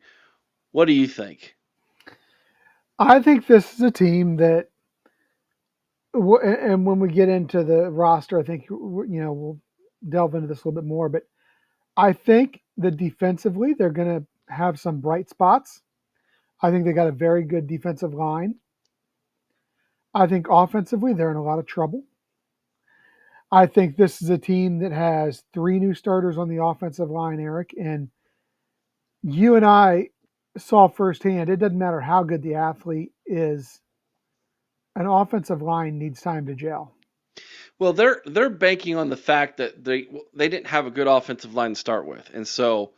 [SPEAKER 1] What do you think?
[SPEAKER 2] I think this is a team that, and when we get into the roster, I think we'll delve into this a little bit more. But I think that defensively, they're going to have some bright spots. I think they got a very good defensive line. I think offensively, they're in a lot of trouble. I think this is a team that has 3 new starters on the offensive line, Eric. And you and I saw firsthand, it doesn't matter how good the athlete is, an offensive line needs time to gel.
[SPEAKER 1] Well, they're banking on the fact that they didn't have a good offensive line to start with, and so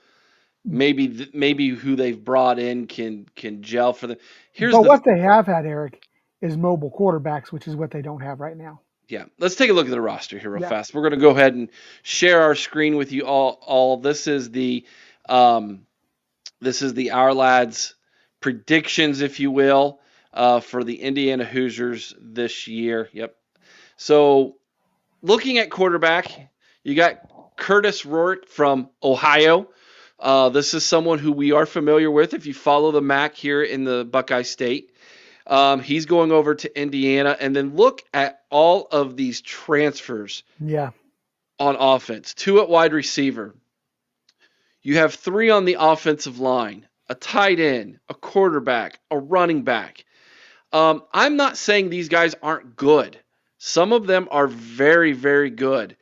[SPEAKER 1] maybe who they've brought in can gel for them.
[SPEAKER 2] But what they have had, Eric, is mobile quarterbacks, which is what they don't have right now.
[SPEAKER 1] Yeah, let's take a look at the roster here real fast. We're going to go ahead and share our screen with you all. This is the Our Lads predictions, if you will, for the Indiana Hoosiers this year. Yep. So looking at quarterback, you got Curtis Rourke from Ohio. This is someone who we are familiar with if you follow the MAC here in the Buckeye State. He's going over to Indiana, and then look at all of these transfers on offense. 2 at wide receiver. You have 3 on the offensive line, a tight end, a quarterback, a running back. I'm not saying these guys aren't good. Some of them are very, very good.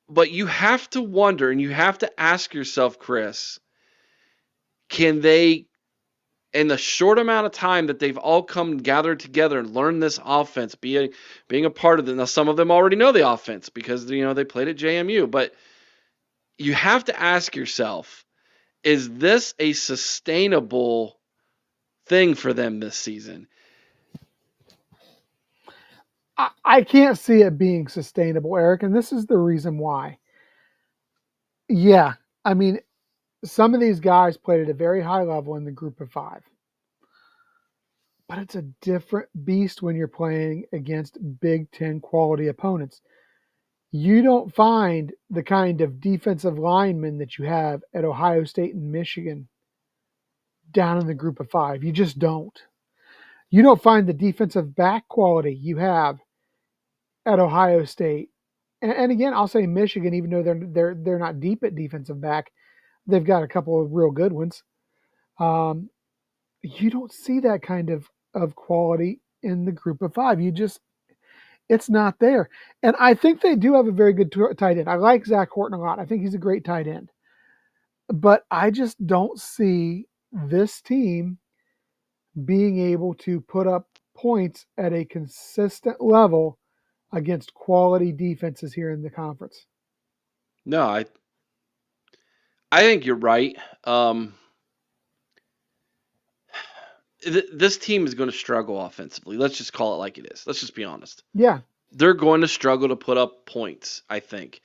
[SPEAKER 1] But you have to wonder, and you have to ask yourself, Chris, can they, in the short amount of time that they've all come gathered together and learned this offense, being a part of it. Now, some of them already know the offense because they played at JMU, but you have to ask yourself, is this a sustainable thing for them this season?
[SPEAKER 2] I can't see it being sustainable, Eric, and this is the reason why. Yeah, I mean, some of these guys played at a very high level in the group of 5. But it's a different beast when you're playing against Big Ten quality opponents. You don't find the kind of defensive linemen that you have at Ohio State and Michigan down in the group of 5. You just don't. You don't find the defensive back quality you have at Ohio State. And again, I'll say Michigan, even though they're not deep at defensive back, they've got a couple of real good ones. You don't see that kind of quality in the group of 5. It's not there. And I think they do have a very good tight end. I like Zach Horton a lot. I think he's a great tight end. But I just don't see this team being able to put up points at a consistent level against quality defenses here in the conference.
[SPEAKER 1] No, I think you're right. This team is going to struggle offensively. Let's just call it like it is. Let's just be honest.
[SPEAKER 2] Yeah.
[SPEAKER 1] They're going to struggle to put up points, I think.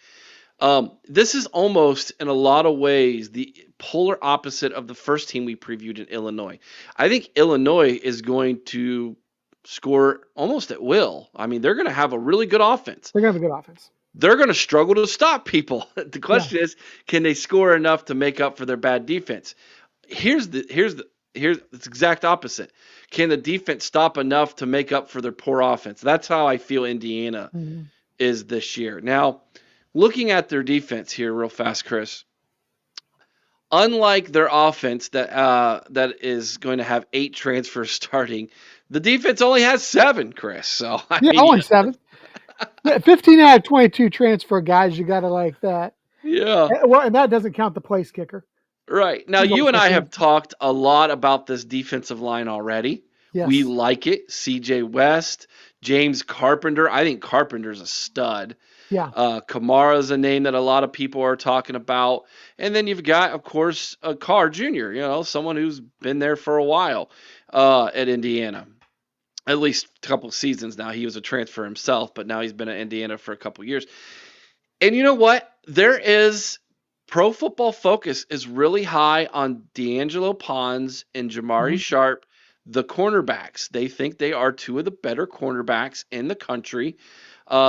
[SPEAKER 1] This is almost, in a lot of ways, the polar opposite of the first team we previewed in Illinois. I think Illinois is going to score almost at will. I mean, they're going to have a really good offense.
[SPEAKER 2] They're going to have a good offense.
[SPEAKER 1] They're going to struggle to stop people. The
[SPEAKER 2] Yeah.
[SPEAKER 1] question is, can they score enough to make up for their bad defense? Here's the exact opposite. Can the defense stop enough to make up for their poor offense? That's how I feel Indiana
[SPEAKER 2] Mhm.
[SPEAKER 1] is this year. Now, looking at their defense here real fast, Chris, unlike their offense that is going to have 8 transfers starting, the defense only has 7, Chris. So I
[SPEAKER 2] Yeah,
[SPEAKER 1] mean,
[SPEAKER 2] only 7. Yeah, 15 out of 22 transfer guys. You got to like that.
[SPEAKER 1] yeah.
[SPEAKER 2] Well, and that doesn't count the place kicker.
[SPEAKER 1] Right. Now,
[SPEAKER 2] He's
[SPEAKER 1] you and
[SPEAKER 2] also
[SPEAKER 1] I have
[SPEAKER 2] transfer.
[SPEAKER 1] talked a lot about this defensive line already. We
[SPEAKER 2] Yes.
[SPEAKER 1] like it. CJ West, James Carpenter. I think Carpenter's a stud.
[SPEAKER 2] Yeah.
[SPEAKER 1] Kamara's a name that a lot of people are talking about. And then you've got, of course, Carr Jr., someone who's been there for a while at Indiana. At least a couple seasons now. He was a transfer himself, but now he's been at Indiana for a couple years. And you know what? Pro Football Focus is really high on D'Angelo Pons and Jamari
[SPEAKER 2] Mhm.
[SPEAKER 1] Sharp, the cornerbacks. They think they are 2 of the better cornerbacks in the country,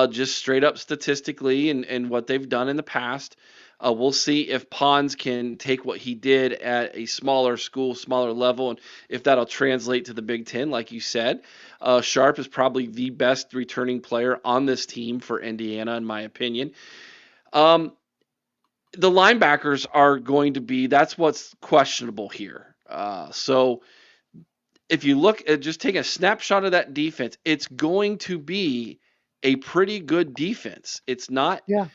[SPEAKER 1] just straight up statistically and what they've done in the past. We'll see if Pons can take what he did at a smaller school, smaller level, and if that'll translate to the Big Ten, like you said. Sharp is probably the best returning player on this team for Indiana, in my opinion. The linebackers are going to be, that's what's questionable here. So if you look at just take a snapshot of that defense, it's going to be a pretty good defense. It's not
[SPEAKER 2] Yeah.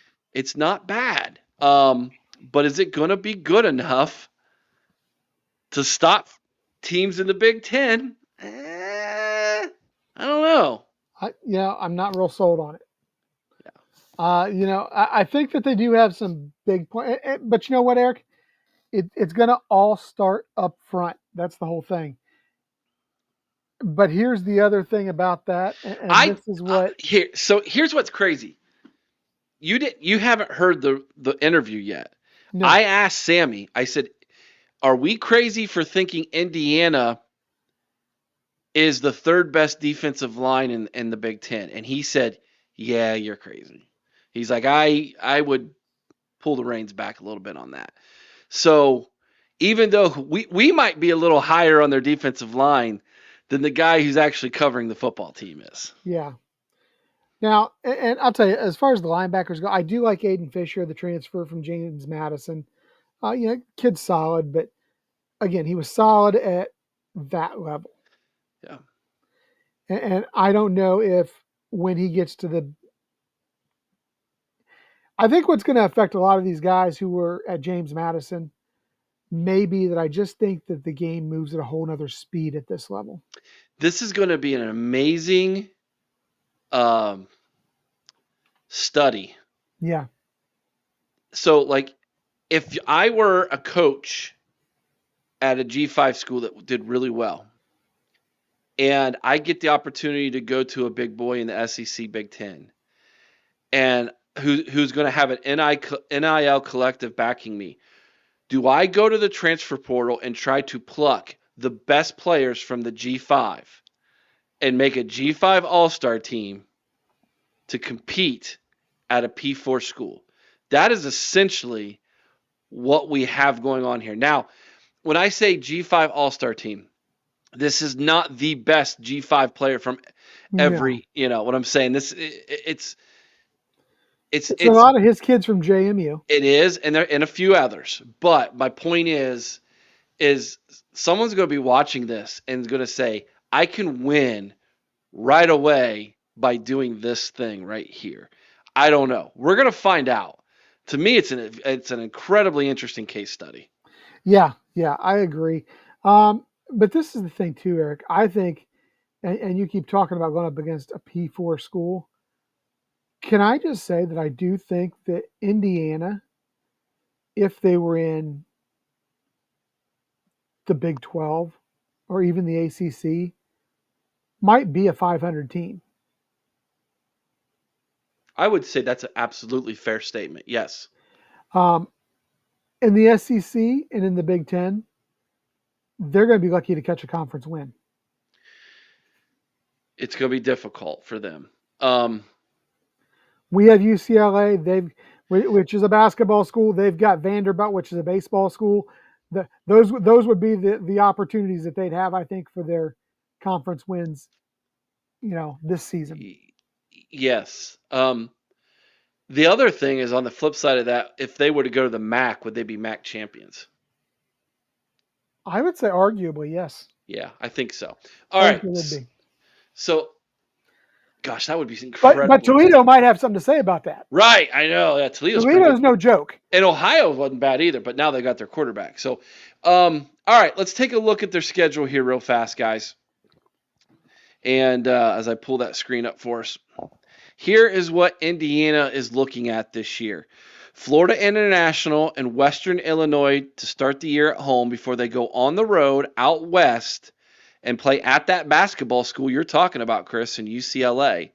[SPEAKER 1] bad. But is it going to be good enough to stop teams in the Big Ten? I don't know.
[SPEAKER 2] I'm not real sold on it. I think that they do have some big points, but you know what, Eric? It's going to all start up front. That's the whole thing. But here's the other thing about that, and this is what.
[SPEAKER 1] Here's what's crazy. You haven't heard the interview yet.
[SPEAKER 2] No.
[SPEAKER 1] I asked Sammy. I said, "Are we crazy for thinking Indiana is the 3rd best defensive line in the Big Ten?" And he said, "Yeah, you're crazy." He's like, "I would pull the reins back a little bit on that." So even though we might be a little higher on their defensive line than the guy who's actually covering the football team is.
[SPEAKER 2] Yeah. Now, and I'll tell you, as far as the linebackers go, I do like Aiden Fisher, the transfer from James Madison. Kid's solid, but again, he was solid at that level.
[SPEAKER 1] Yeah.
[SPEAKER 2] And I don't know if when he gets to I think what's going to affect a lot of these guys who were at James Madison may be that I just think that the game moves at a whole nother speed at this level.
[SPEAKER 1] This is going to be an amazing study.
[SPEAKER 2] Yeah.
[SPEAKER 1] So, like, if I were a coach at a G5 school that did really well, and I get the opportunity to go to a big boy in the SEC Big Ten, and who's going to have an NIL collective backing me, do I go to the transfer portal and try to pluck the best players from the G5 and make a G5 All-Star team to compete at a P4 school? That is essentially what we have going on here. Now, when I say G5 All-Star team, this is not the best G5 player from every, what I'm saying. It's
[SPEAKER 2] a lot of his kids from JMU.
[SPEAKER 1] It is, and a few others. But my point is someone's going to be watching this and is going to say, I can win right away by doing this thing right here. I don't know. We're going to find out. To me, it's an incredibly interesting case study.
[SPEAKER 2] Yeah, I agree. But this is the thing too, Eric. I think, and you keep talking about going up against a P4 school. Can I just say that I do think that Indiana, if they were in the Big 12 or even the ACC, might be a 500 team.
[SPEAKER 1] I would say that's an absolutely fair statement. Yes.
[SPEAKER 2] Um, in the SEC and in the Big Ten, they're going to be lucky to catch a conference win.
[SPEAKER 1] It's going to be difficult for them.
[SPEAKER 2] We have UCLA, which is a basketball school. They've got Vanderbilt, which is a baseball school. Those would be the opportunities that they'd have, I think, for their conference wins, this season.
[SPEAKER 1] Yes. The other thing is on the flip side of that, if they were to go to the MAC, would they be MAC champions?
[SPEAKER 2] I would say arguably, yes.
[SPEAKER 1] Yeah, I think so. All
[SPEAKER 2] I
[SPEAKER 1] right.
[SPEAKER 2] think it would be.
[SPEAKER 1] So, gosh, that would be incredible.
[SPEAKER 2] But Toledo might have something to say about that.
[SPEAKER 1] Right, I know. Yeah,
[SPEAKER 2] Toledo's no joke.
[SPEAKER 1] And Ohio wasn't bad either, but now they got their quarterback. So, all right, let's take a look at their schedule here real fast, guys. And as I pull that screen up for us, here is what Indiana is looking at this year. Florida International and Western Illinois to start the year at home before they go on the road out west and play at that basketball school you're talking about, Chris, in UCLA.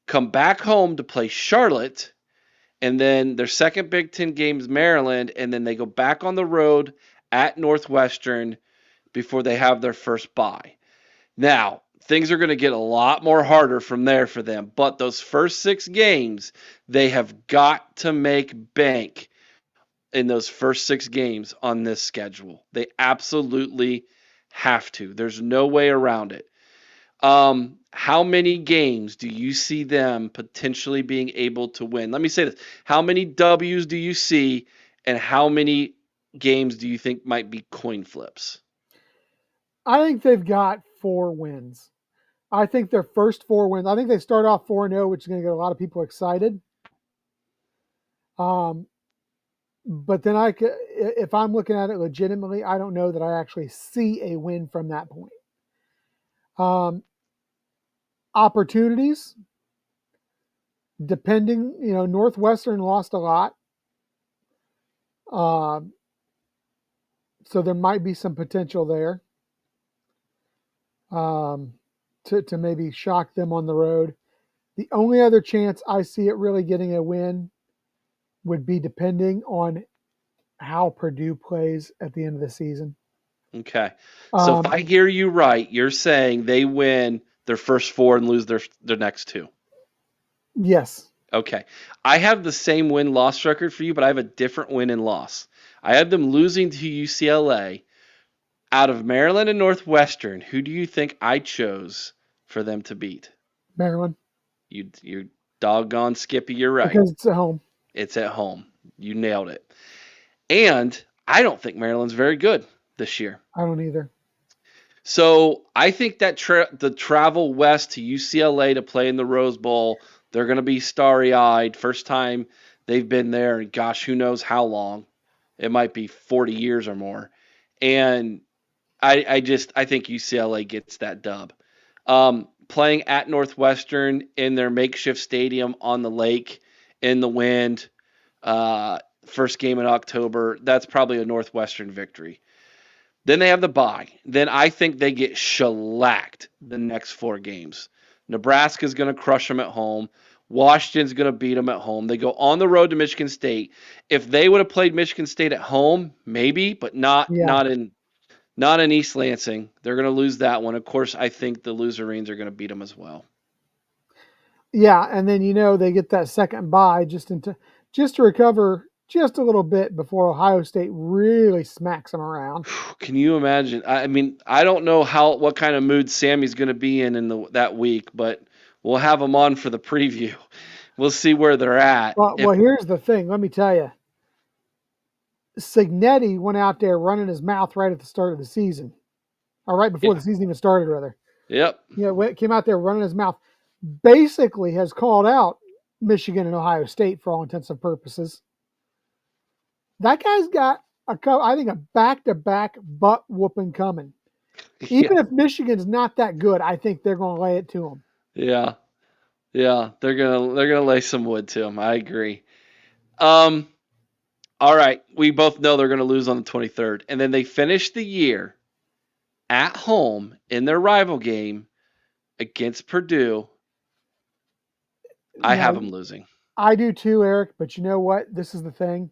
[SPEAKER 1] Come back home to play Charlotte, and then their second Big Ten game is Maryland, and then they go back on the road at Northwestern before they have their first bye. Now, things are going to get a lot more harder from there for them, but those first 6 games, they have got to make bank in those first 6 games on this schedule. They absolutely have to. There's no way around it. How many games do you see them potentially being able to win? Let me say this. How many W's do you see, and how many games do you think might be coin flips?
[SPEAKER 2] I think they've got 4 wins. I think their first 4 wins, I think they start off 4-0, which is going to get a lot of people excited. But then if I'm looking at it legitimately, I don't know that I actually see a win from that point. Opportunities, depending, Northwestern lost a lot. So there might be some potential there to maybe shock them on the road. The only other chance I see it really getting a win would be depending on how Purdue plays at the end of the season.
[SPEAKER 1] Okay. So if I hear you right, you're saying they win their first 4 and lose their next 2.
[SPEAKER 2] Yes.
[SPEAKER 1] Okay. I have the same win-loss record for you, but I have a different win and loss. I had them losing to UCLA. Out of Maryland and Northwestern, who do you think I chose for them to beat?
[SPEAKER 2] Maryland.
[SPEAKER 1] You doggone Skippy, you're right.
[SPEAKER 2] Because it's at home.
[SPEAKER 1] It's at home. You nailed it. And I don't think Maryland's very good this year.
[SPEAKER 2] I don't either.
[SPEAKER 1] So I think that the travel west to UCLA to play in the Rose Bowl, they're going to be starry-eyed. First time they've been there, and gosh, who knows how long. It might be 40 years or more. And I think UCLA gets that dub. Playing at Northwestern in their makeshift stadium on the lake in the wind, first game in October, that's probably a Northwestern victory. Then they have the bye. Then I think they get shellacked the next 4 games. Nebraska's going to crush them at home. Washington's going to beat them at home. They go on the road to Michigan State. If they would have played Michigan State at home, maybe, but not in East Lansing. They're going to lose that one. Of course, I think the Loserines are going to beat them as well.
[SPEAKER 2] Yeah, and then they get that second bye just to recover just a little bit before Ohio State really smacks them around.
[SPEAKER 1] Can you imagine? I mean, I don't know what kind of mood Sammy's going to be in that week, but we'll have him on for the preview. We'll see where they're at.
[SPEAKER 2] Well, here's the thing. Let me tell you. Signetti went out there running his mouth right at the start of the season, or right before the season even started, rather.
[SPEAKER 1] Yep.
[SPEAKER 2] Came out there running his mouth. Basically has called out Michigan and Ohio State for all intents and purposes. That guy's got I think a back-to-back butt whooping coming. Even if Michigan's not that good, I think they're going to lay it to him.
[SPEAKER 1] Yeah, they're gonna lay some wood to him. I agree. All right, we both know they're going to lose on the 23rd, and then they finish the year at home in their rival game against Purdue. I have them losing.
[SPEAKER 2] I do too, Eric. But you know what? This is the thing.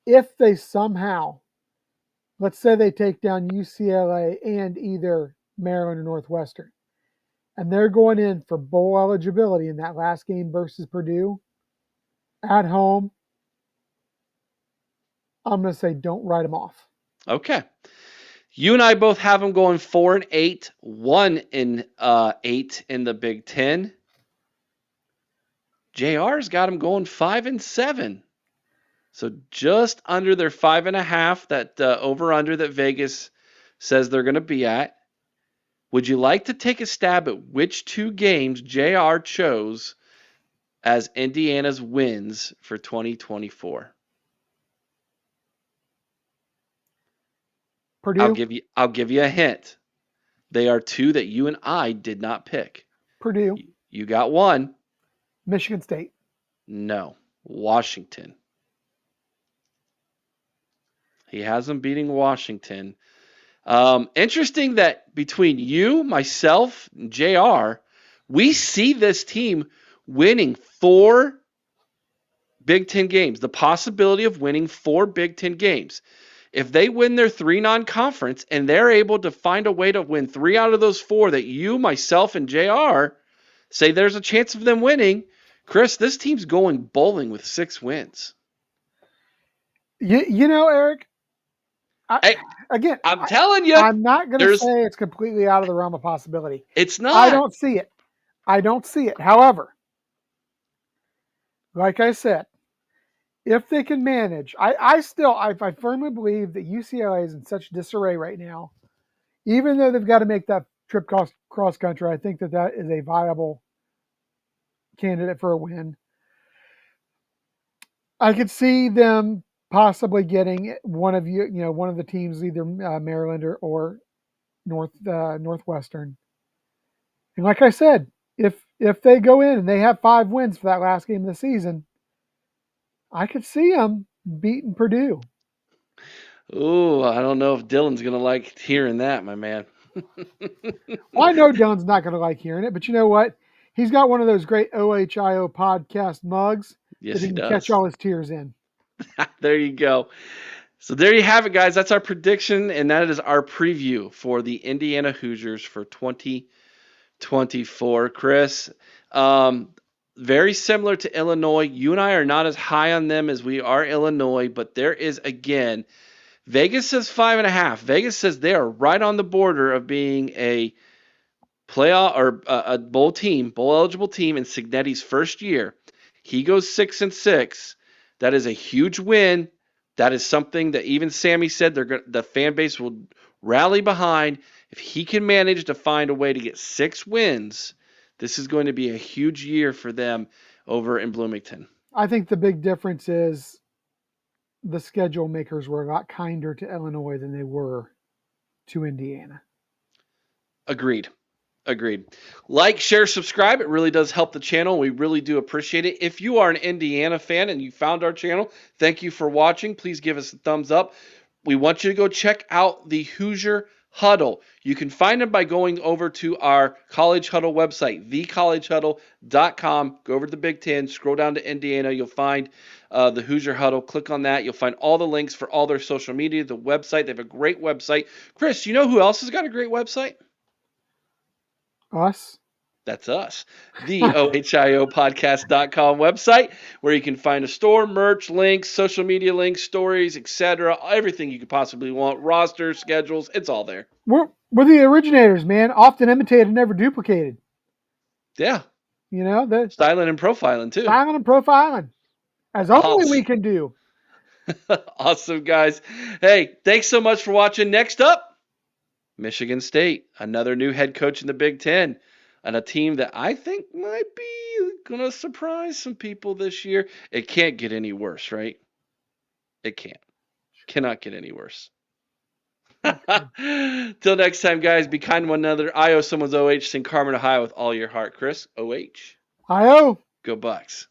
[SPEAKER 2] If they somehow, let's say they take down UCLA and either Maryland or Northwestern, and they're going in for bowl eligibility in that last game versus Purdue at home, I'm going to say don't write them off.
[SPEAKER 1] Okay. You and I both have them going 4-8, 1-8 in the Big Ten. JR's got them going 5-7. So just under their 5.5, that over-under that Vegas says they're going to be at. Would you like to take a stab at which two games JR chose as Indiana's wins for 2024?
[SPEAKER 2] Purdue,
[SPEAKER 1] I'll give you a hint. They are two that you and I did not pick.
[SPEAKER 2] Purdue,
[SPEAKER 1] You got one.
[SPEAKER 2] Michigan State.
[SPEAKER 1] No. Washington. He has them beating Washington. Interesting that between you, myself, and JR, we see this team winning 4 Big Ten games. The possibility of winning 4 Big Ten games. If they win their 3 non-conference and they're able to find a way to win 3 out of those 4 that you, myself, and JR say there's a chance of them winning, Chris, this team's going bowling with 6 wins.
[SPEAKER 2] You know, Eric,
[SPEAKER 1] I'm telling you,
[SPEAKER 2] I'm not going to say it's completely out of the realm of possibility.
[SPEAKER 1] It's not.
[SPEAKER 2] I don't see it. However, like I said, if they can manage, I firmly believe that UCLA is in such disarray right now. Even though they've got to make that trip cross country, I think that is a viable candidate for a win. I could see them possibly getting one of the teams, either Maryland or Northwestern. And like I said, if they go in and they have 5 wins for that last game of the season, I could see them beating Purdue.
[SPEAKER 1] Ooh, I don't know if Dylan's going to like hearing that, my man.
[SPEAKER 2] Well, I know Dylan's not going to like hearing it, but you know what? He's got one of those great OHIO podcast mugs
[SPEAKER 1] Yes,
[SPEAKER 2] that
[SPEAKER 1] he
[SPEAKER 2] can
[SPEAKER 1] does.
[SPEAKER 2] catch all his tears in.
[SPEAKER 1] There you go. So there you have it, guys. That's our prediction, and that is our preview for the Indiana Hoosiers for 2024. Chris, very similar to Illinois. You and I are not as high on them as we are Illinois, but there is, again, Vegas says 5.5. Vegas says they are right on the border of being a playoff or a bowl eligible team in Cignetti's first year. He goes 6-6. That is a huge win. That is something that even Sammy said the fan base will rally behind. If he can manage to find a way to get 6 wins, this is going to be a huge year for them over in Bloomington.
[SPEAKER 2] I think the big difference is the schedule makers were a lot kinder to Illinois than they were to Indiana.
[SPEAKER 1] Agreed. Like, share, subscribe. It really does help the channel. We really do appreciate it. If you are an Indiana fan and you found our channel, thank you for watching. Please give us a thumbs up. We want you to go check out the Hoosier Huddle. You can find them by going over to our College Huddle website, thecollegehuddle.com. Go over to the Big Ten, scroll down to Indiana. You'll find the Hoosier Huddle. Click on that. You'll find all the links for all their social media, the website. They have a great website. Chris, you know who else has got a great website?
[SPEAKER 2] Us?
[SPEAKER 1] That's us. The OHIOpodcast.com website, where you can find a store, merch, links, social media links, stories, etc. Everything you could possibly want. Roster, schedules, it's all there.
[SPEAKER 2] We're the originators, man. Often imitated, never duplicated.
[SPEAKER 1] Yeah.
[SPEAKER 2] You know, the
[SPEAKER 1] styling and profiling too.
[SPEAKER 2] Styling and profiling. As only we can do.
[SPEAKER 1] Awesome, guys. Hey, thanks so much for watching. Next up, Michigan State, another new head coach in the Big Ten, and a team that I think might be going to surprise some people this year. It can't get any worse, right? It can't. Cannot get any worse. Till next time, guys, be kind to one another. I owe someone's OH. Sing Carmen, Ohio with all your heart. Chris, OH.
[SPEAKER 2] I-O.
[SPEAKER 1] Go Bucks.